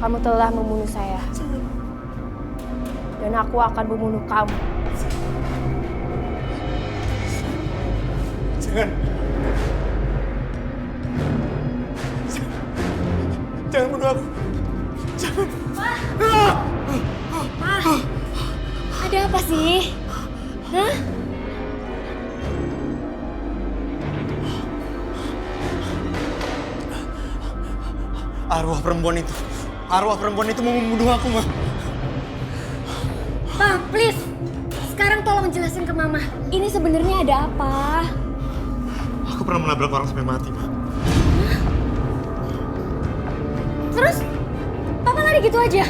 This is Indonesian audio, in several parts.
Kamu telah membunuh saya. Dan aku akan membunuh kamu. Jangan. Jangan bunuh aku. Jangan. Ada apa sih? Hah? Arwah perempuan itu mau membunuh aku, Ma. Pa, please. Sekarang tolong jelasin ke Mama. Ini sebenarnya ada apa? Aku pernah menabrak orang sampai mati, Ma. Terus, Papa lari gitu aja?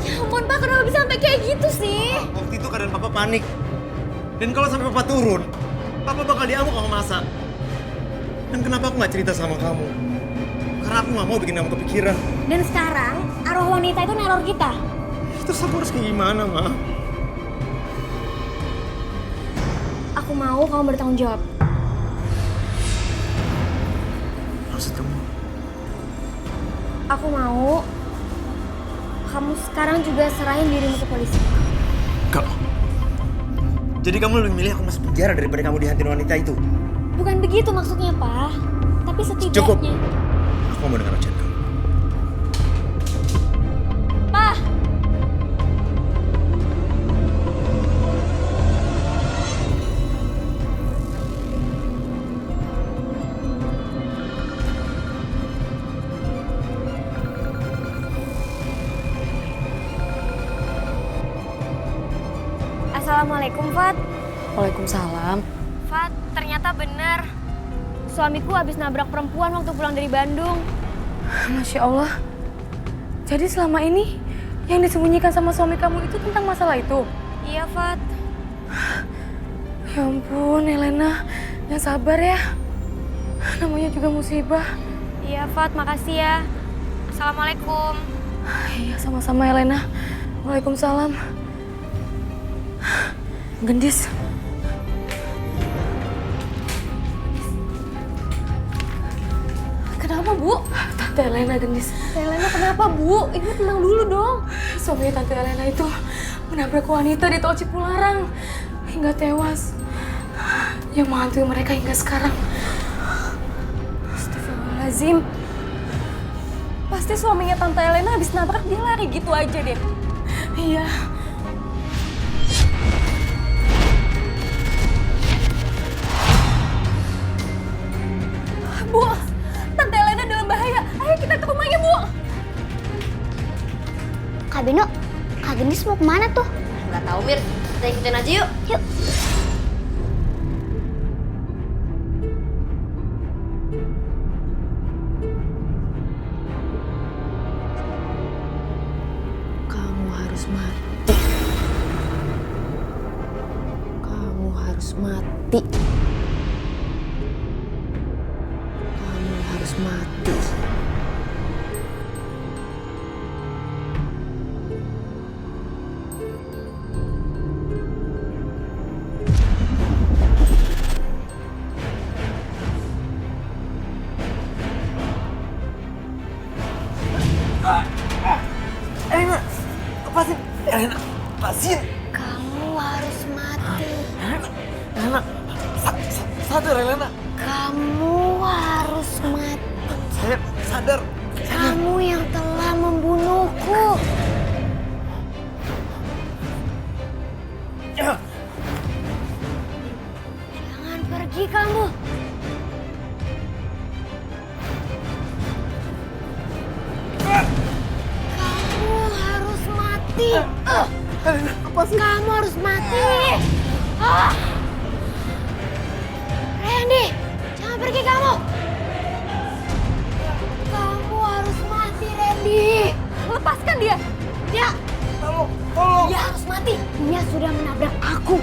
Ya ampun, Pak, kenapa bisa sampai kayak gitu sih? Waktu itu keadaan Papa panik. Dan kalau sampai Papa turun, Papa bakal diamuk sama Masa. Dan kenapa aku nggak cerita sama kamu? Karena aku nggak mau bikin kamu kepikiran. Dan sekarang, arwah wanita itu neror kita. Terus aku harus kayak gimana, Ma? Aku mau kamu bertanggung jawab. Maksud kamu? Aku mau kamu sekarang juga serahin dirimu ke polisi. Kak. Jadi kamu lebih milih aku masuk penjara daripada kamu dihantin wanita itu? Bukan begitu maksudnya, Pak. Tapi setidaknya... Cukup. Aku mau dengar ocehan kamu. Pak! Assalamualaikum, Fat. Waalaikumsalam. Fat, ternyata benar. Suamiku habis nabrak perempuan waktu pulang dari Bandung. Masya Allah. Jadi selama ini yang disembunyikan sama suami kamu itu tentang masalah itu? Iya, Fat. Ya ampun, Elena. Yang sabar ya. Namanya juga musibah. Iya, Fat. Makasih ya. Assalamualaikum. Iya, sama-sama Elena. Waalaikumsalam. Gendis. Kenapa, Bu? Tante Elena gendis. Elena kenapa, Bu? Ibu tenang dulu dong. Suami Tante Elena itu menabrak wanita di tol Cipularang hingga tewas. Yang menghantui mereka hingga sekarang. Astagfirullahaladzim. Pasti suaminya Tante Elena habis nabrak dia lari gitu aja deh. Iya. Bu, Tante Elena dalam bahaya. Ayo kita ke rumahnya, Bu. Kak Beno, Kak Gendis mau kemana tuh? Nggak tahu, Mir. Kita ikutin aja yuk. Yuk. Kamu harus mati. Kamu harus mati. Kamu harus mati. Elena, lepasin. Elena, lepasin. Kamu harus mati. Elena, sadar Elena. Kamu harus mati. Saya sadar. Kamu yang telah membunuhku. Jangan pergi kamu. Kamu harus mati. Elena, lepasin. Kamu harus mati. Randy, jangan pergi kamu. Kamu harus mati, Randy. Lepaskan dia. Ya, Tolong. dia harus mati. Dia sudah menabrak aku.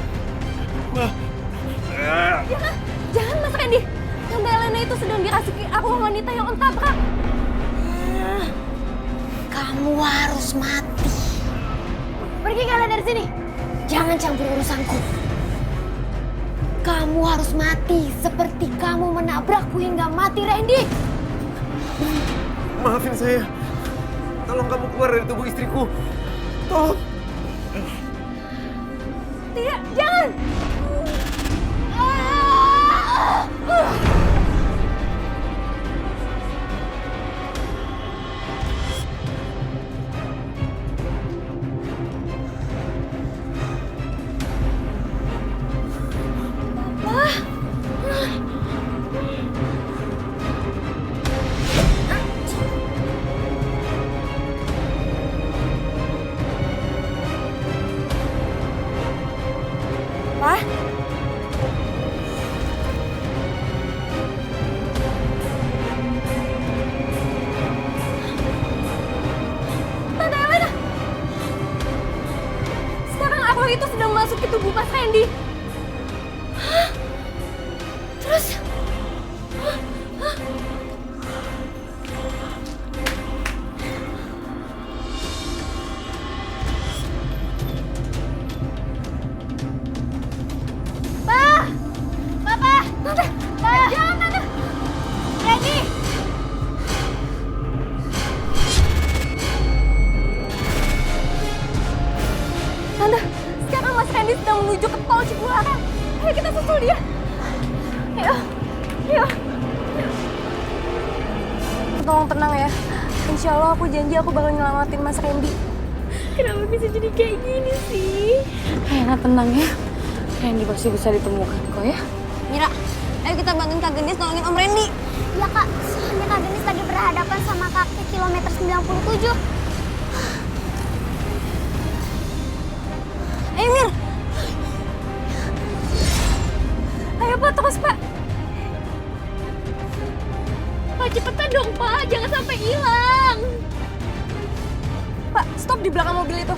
Jangan, jangan Mas Randy. Tante Elena itu sedang dirasuki arwah wanita yang entabrak. Kamu harus mati. Pergi kalian dari sini. Jangan campur urusanku. Kamu harus mati seperti kamu menabrakku hingga mati, Randy. Maafin saya. Tolong kamu keluar dari tubuh istriku. Tolong. Tidak, jangan! Pak? Tante Elena! Sekarang Arwah itu sedang masuk ke tubuh Mas Randy. Hah? Terus? Tante! Jangan, Tante! Randy! Tante, sekarang Mas Randy sedang menuju ke tol Cipularang. Ayo kita susul dia. Ayo, ayo. Tolong tenang ya. Insya Allah aku janji aku bakal nyelamatin Mas Randy. Kenapa bisa jadi kayak gini sih? Rena tenang ya. Randy pasti bisa ditemukan kok ya. Mira, ayo kita bantuin Kak Gendis nolongin Om Randy. Ya kak, soalnya Kak Gendis lagi berhadapan sama kakek kilometer 97. Ayo Mir. Ayo Pak, terus Pak. Pak cepetan dong Pak, jangan sampai hilang. Pak, stop di belakang mobil itu.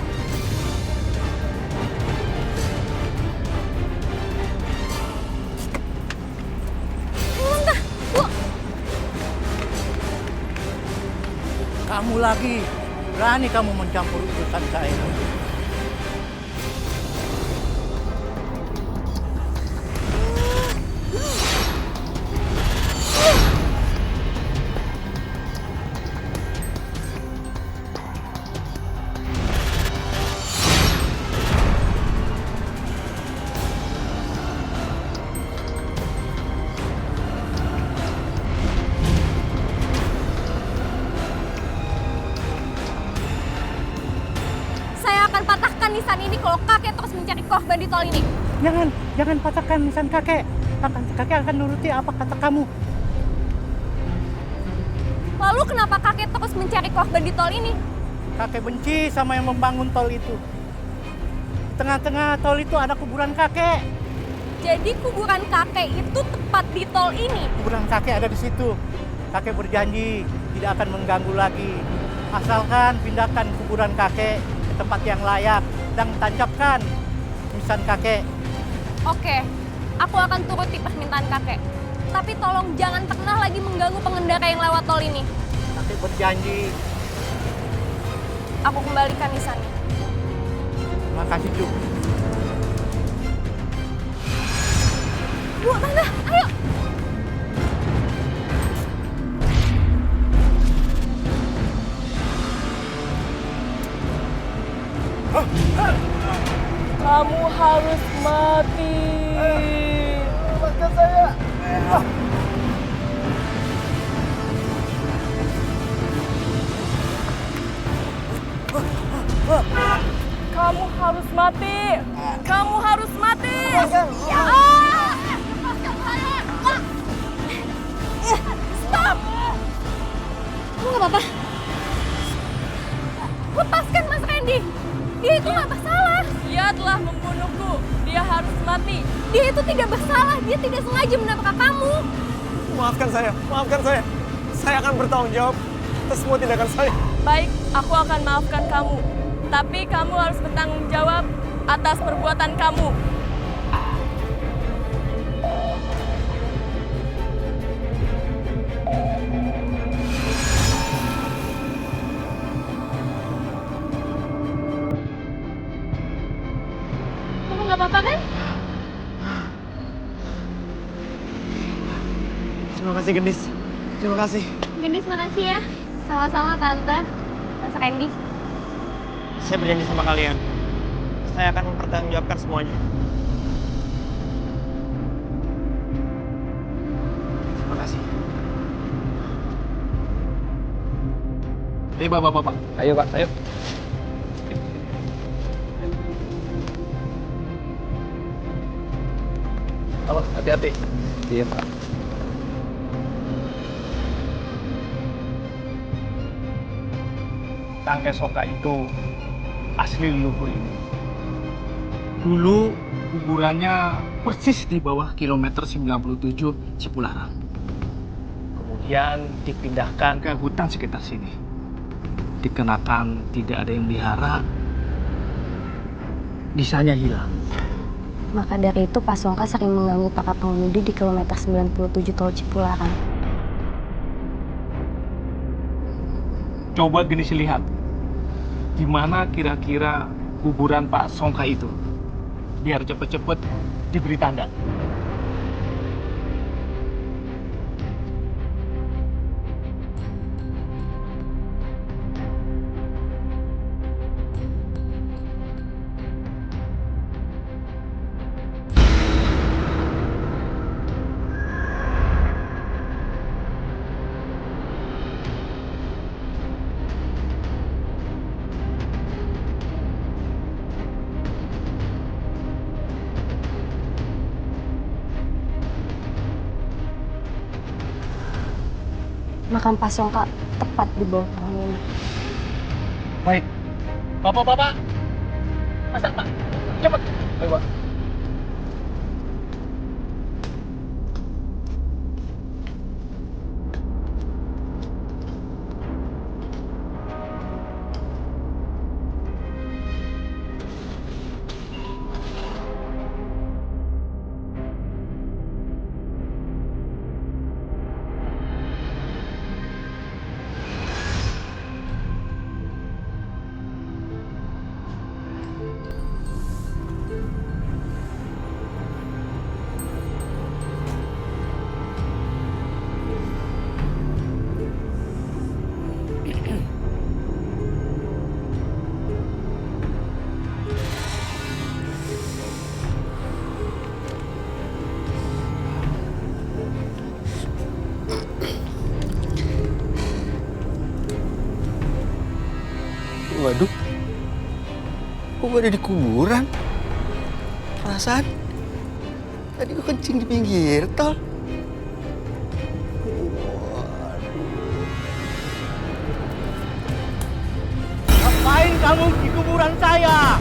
Kamu lagi, berani kamu mencampur urusan saya. Saya akan patahkan nisan ini kalau kakek terus mencari korban di tol ini. Jangan patahkan nisan kakek. Kakek akan nuruti apa kata kamu. Lalu kenapa kakek terus mencari korban di tol ini? Kakek benci sama yang membangun tol itu. Di tengah-tengah tol itu ada kuburan kakek. Jadi kuburan kakek itu tepat di tol ini. Kuburan kakek ada di situ. Kakek berjanji tidak akan mengganggu lagi. Asalkan pindahkan kuburan kakek ke tempat yang layak dan tancapkan nisan kakek. Oke, aku akan turuti permintaan kakek. Tapi tolong jangan pernah lagi mengganggu pengendara yang lewat tol ini. Kakek berjanji. Aku kembalikan nisannya. Terima kasih, Ju. Bu, Tante, ayo! Kamu harus mati. Lepaskan saya. Kamu harus mati. Kamu harus mati. Stop! Kamu nggak apa-apa? Lepaskan Mas Randy. Dia itu nggak bersalah. Dia telah membunuhku. Dia harus mati. Dia itu tidak bersalah. Dia tidak sengaja menabrak kamu. Maafkan saya. Maafkan saya. Saya akan bertanggung jawab atas semua tindakan saya. Baik, aku akan maafkan kamu. Tapi kamu harus bertanggung jawab atas perbuatan kamu. Kamu nggak apa-apa kan? Terima kasih, Gendis. Terima kasih. Gendis, makasih ya. Sama-sama Tante. Mas Randy. Saya berjanji sama kalian. Saya akan mempertanggungjawabkan semuanya. Terima kasih. Bapak. Ayo, Pak. Ayo. Halo, hati-hati. Iya, Pak. Tangkai Soka itu asli leluhur ini. Dulu kuburannya persis di bawah kilometer 97 Cipularang. Kemudian dipindahkan ke hutan sekitar sini. Dikenakan tidak ada yang melihara, desainnya hilang. Maka dari itu Pak Songka sering mengganggu para pengemudi di kilometer 97 Tol Cipularang. Coba Genis lihat, di mana kira-kira kuburan Pak Songka itu, biar cepet-cepet diberi tanda. Makam Pak Songka tepat di bawah pohon ini. Baik, bapak-bapak, masak Pak, cepet. Ayo Pak. Waduh, kok gue ada di kuburan? Perasaan tadi gue kencing di pinggir tol. Ngapain kamu di kuburan saya?